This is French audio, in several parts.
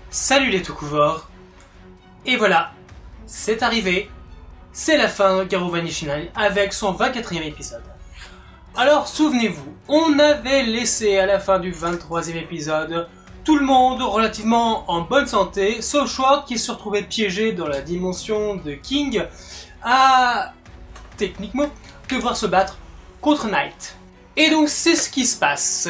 Salut les Toukouvorts. Et voilà, c'est arrivé. C'est la fin de Garou Vanishinai avec son 24e épisode. Alors souvenez-vous, on avait laissé à la fin du 23e épisode tout le monde relativement en bonne santé, sauf Schwartz qui se retrouvait piégé dans la dimension de King à, techniquement, devoir se battre contre Knight. Et donc c'est ce qui se passe.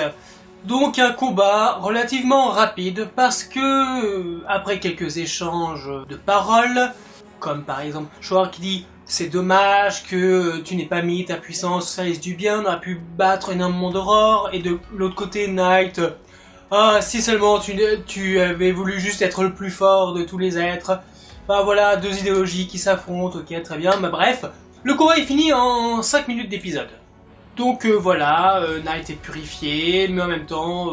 Donc un combat relativement rapide parce que, après quelques échanges de paroles, comme par exemple Schwartz qui dit « C'est dommage que tu n'aies pas mis ta puissance au service du bien, on aurait pu battre énormément d'aurores » et de l'autre côté Knight « Ah, si seulement tu avais voulu juste être le plus fort de tous les êtres ». Bah voilà, deux idéologies qui s'affrontent, ok très bien, mais bref, le combat est fini en 5 minutes d'épisode. Donc voilà, Knight est purifié, mais en même temps,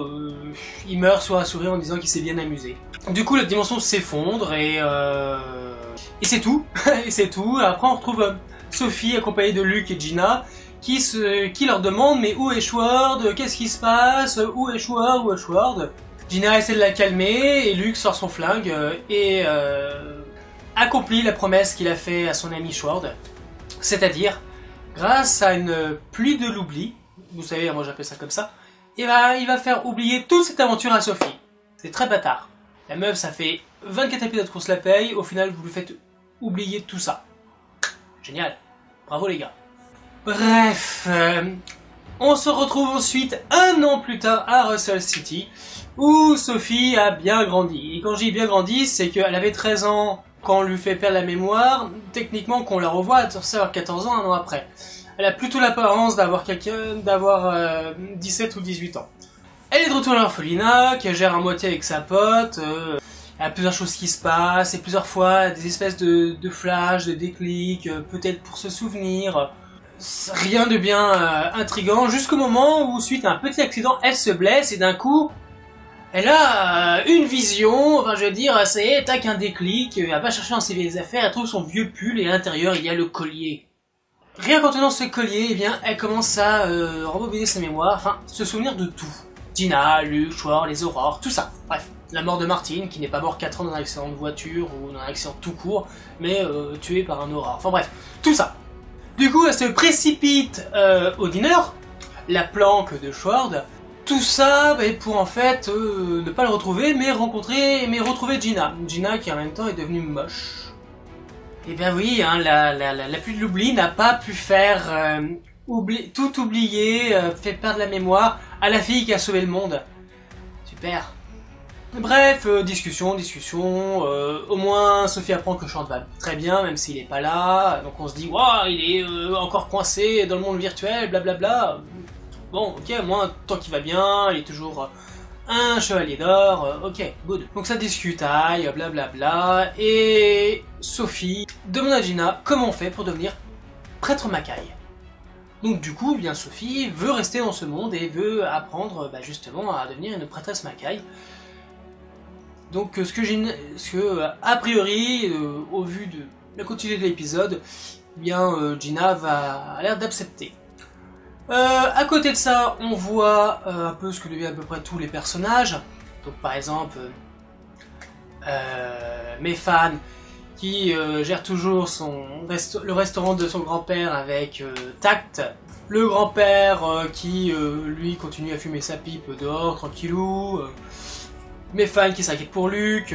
il meurt sur un sourire en disant qu'il s'est bien amusé. Du coup, la dimension s'effondre et c'est tout. Et c'est tout. Après, on retrouve Sophie accompagnée de Luke et Gina qui leur demandent mais où est Schwartz? Qu'est-ce qui se passe? Où est Schwartz? Où est Schwartz? Gina essaie de la calmer et Luke sort son flingue et accomplit la promesse qu'il a fait à son ami Schwartz, c'est-à-dire grâce à une pluie de l'oubli, vous savez, moi j'appelle ça comme ça, il va faire oublier toute cette aventure à Sophie. C'est très bâtard. La meuf, ça fait 24 épisodes qu'on se la paye, au final vous lui faites oublier tout ça. Génial. Bravo les gars. Bref, on se retrouve ensuite un an plus tard à Russell City, où Sophie a bien grandi. Et quand je dis bien grandi, c'est qu'elle avait 13 ans quand on lui fait perdre la mémoire, techniquement qu'on la revoit à 14 ans, un an après. Elle a plutôt l'apparence d'avoir 17 ou 18 ans. Elle est de retour à l'orphelinat, qu'elle gère à moitié avec sa pote, il y a plusieurs choses qui se passent, et plusieurs fois des espèces de flashs, de déclics, peut-être pour se souvenir. Rien de bien intriguant, jusqu'au moment où, suite à un petit accident, elle se blesse et d'un coup, elle a une vision, enfin je veux dire, ça y est, tac, un déclic, elle va chercher dans ses vieilles affaires, elle trouve son vieux pull et à l'intérieur il y a le collier. Rien qu'en tenant ce collier, eh bien, elle commence à rembobiner sa mémoire, enfin, se souvenir de tout. Gina, Luke, Schwartz, les aurores, tout ça. Bref, la mort de Martine, qui n'est pas mort 4 ans dans un accident de voiture ou dans un accident tout court, mais tué par un aurore. Enfin bref, tout ça. Du coup, elle se précipite au dîner, la planque de Schwartz. Tout ça pour en fait ne pas le retrouver, mais retrouver Gina. Gina qui en même temps est devenue moche. Et bien oui, hein, la pluie de l'oubli n'a pas pu faire tout oublier, fait perdre la mémoire à la fille qui a sauvé le monde. Super. Bref, discussion, au moins Sophie apprend que Schwartz va très bien, même s'il est pas là, donc on se dit, waouh, il est encore coincé dans le monde virtuel, blablabla. Bon, ok, moi, tant qu'il va bien, il est toujours un chevalier d'or, ok, good. Donc ça discutaille, blablabla, et Sophie demande à Gina comment on fait pour devenir prêtre Makai. Donc du coup, bien Sophie veut rester dans ce monde et veut apprendre justement à devenir une prêtresse Makai. Donc a priori, au vu de la continuité de l'épisode, bien Gina a l'air d'accepter. À côté de ça, on voit un peu ce que deviennent à peu près tous les personnages. Donc par exemple, Mefan qui gère toujours le restaurant de son grand-père avec tact. Le grand-père qui, lui, continue à fumer sa pipe dehors, tranquillou. Mefan qui s'inquiète pour Luke,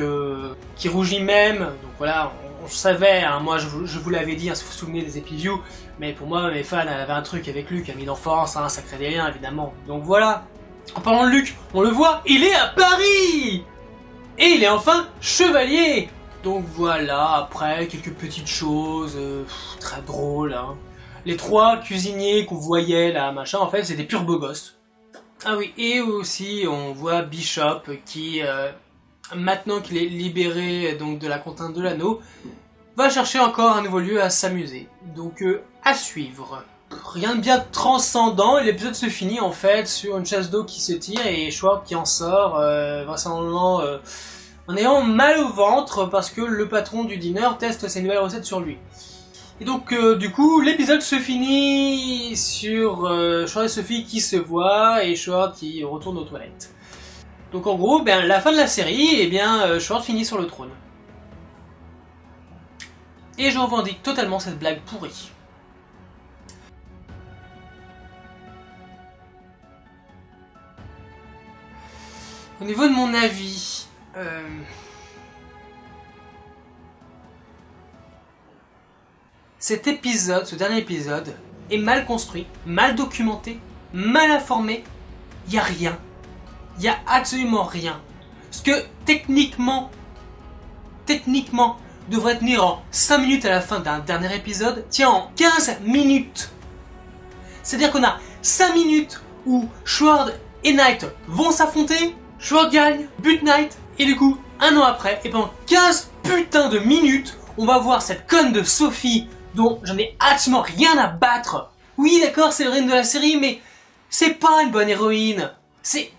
qui rougit même. Donc voilà, on savait, hein, moi je vous l'avais dit, hein, si vous vous souvenez des Epiview, mais pour moi, Mefan, elle avait un truc avec Luke, ami d'enfance, hein, ça crée des liens évidemment. Donc voilà. En parlant de Luke, on le voit, il est à Paris! Et il est enfin chevalier! Donc voilà, après, quelques petites choses, très drôles, hein. Les 3 cuisiniers qu'on voyait là, machin, en fait, c'est des purs beaux gosses. Ah oui, et aussi, on voit Bishop qui, maintenant qu'il est libéré donc de la contrainte de l'anneau, va chercher encore un nouveau lieu à s'amuser. Donc, à suivre. Rien de bien transcendant, et l'épisode se finit en fait sur une chasse d'eau qui se tire et Schwartz qui en sort, vraisemblablement en ayant mal au ventre parce que le patron du dîner teste ses nouvelles recettes sur lui. Et donc du coup l'épisode se finit sur Schwartz et Sophie qui se voient et Schwartz qui retourne aux toilettes. Donc en gros, ben, la fin de la série, eh bien, Sword finit sur le trône. Et je revendique totalement cette blague pourrie. Au niveau de mon avis, cet épisode, ce dernier épisode, est mal construit, mal documenté, mal informé. Il n'y a rien. Il n'y a absolument rien. Ce que techniquement, devrait tenir en 5 minutes à la fin d'un dernier épisode, tient en 15 minutes. C'est-à-dire qu'on a 5 minutes où Sword et Knight vont s'affronter, Sword gagne, bute Knight, et du coup, un an après, et pendant 15 putains de minutes, on va voir cette conne de Sophie dont j'en ai absolument rien à battre. Oui, d'accord, c'est l'héroïne de la série, mais c'est pas une bonne héroïne. C'est...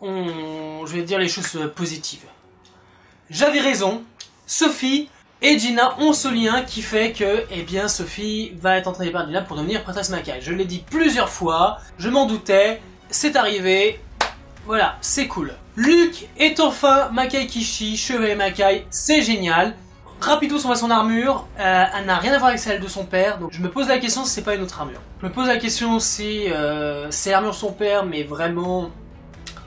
Je vais dire les choses positives. J'avais raison, Sophie et Gina ont ce lien qui fait que, eh bien, Sophie va être entraînée par Gina pour devenir prêtresse Makai. Je l'ai dit plusieurs fois, je m'en doutais, c'est arrivé, voilà, c'est cool. Luke est enfin Makai Kishi, chevalier Makai, c'est génial. Rapidos on voit son armure, elle n'a rien à voir avec celle de son père, donc je me pose la question si c'est pas une autre armure. Je me pose la question si c'est l'armure de son père, mais vraiment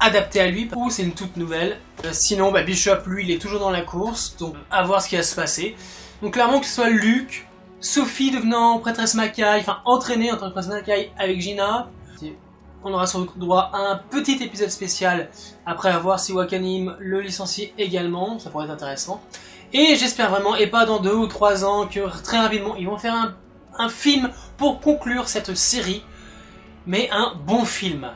adaptée à lui, ou c'est une toute nouvelle. Sinon, bah, Bishop, lui, il est toujours dans la course, donc à voir ce qui va se passer. Donc clairement que ce soit Luke, Sophie devenant prêtresse Makai, enfin entraînée en tant que prêtresse Makai avec Gina. On aura sans doute droit à un petit épisode spécial, après avoir si Wakanim le licencie également, ça pourrait être intéressant. Et j'espère vraiment, et pas dans 2 ou 3 ans, que très rapidement ils vont faire un film pour conclure cette série, mais un bon film.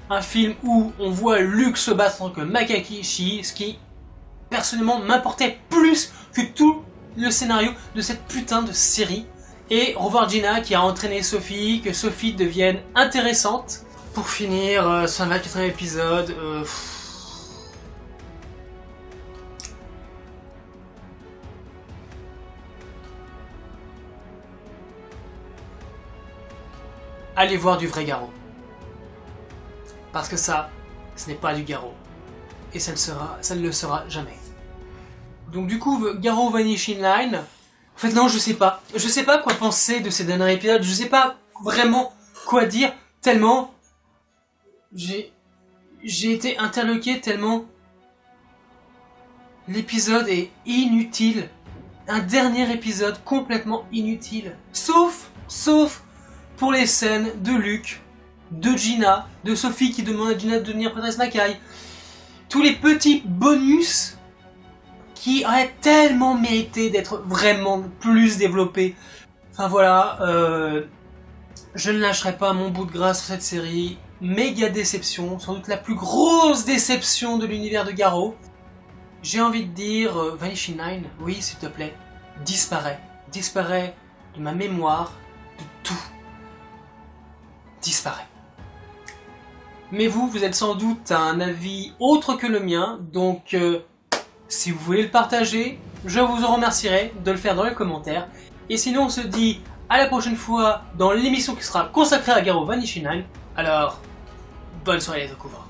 Un film où on voit Luke se battre en tant que Makai Kishi, ce qui personnellement m'importait plus que tout le scénario de cette putain de série. Et revoir Gina qui a entraîné Sophie, que Sophie devienne intéressante. Pour finir, ce 24e épisode... Allez voir du vrai Garou. Parce que ça, ce n'est pas du Garou. Et ça ne le sera jamais. Donc du coup, Garou Vanishing Line... En fait non, je sais pas. Je sais pas quoi penser de ces derniers épisodes. Je sais pas vraiment quoi dire. Tellement... J'ai été interloqué tellement... L'épisode est inutile. Un dernier épisode complètement inutile. Sauf pour les scènes de Luke, de Gina, de Sophie qui demande à Gina de devenir prêtresse Makai. Tous les petits bonus qui auraient tellement mérité d'être vraiment plus développés. Enfin voilà, je ne lâcherai pas mon bout de grâce sur cette série. Méga déception, sans doute la plus grosse déception de l'univers de Garou. J'ai envie de dire, Vanishing Line, oui s'il te plaît, disparaît. Disparaît de ma mémoire, de tout. Disparaît. Mais vous êtes sans doute à un avis autre que le mien, donc si vous voulez le partager, je vous en remercierai de le faire dans les commentaires. Et sinon on se dit à la prochaine fois dans l'émission qui sera consacrée à Garou Vanishing Line. Alors, bonne soirée les Okuvas.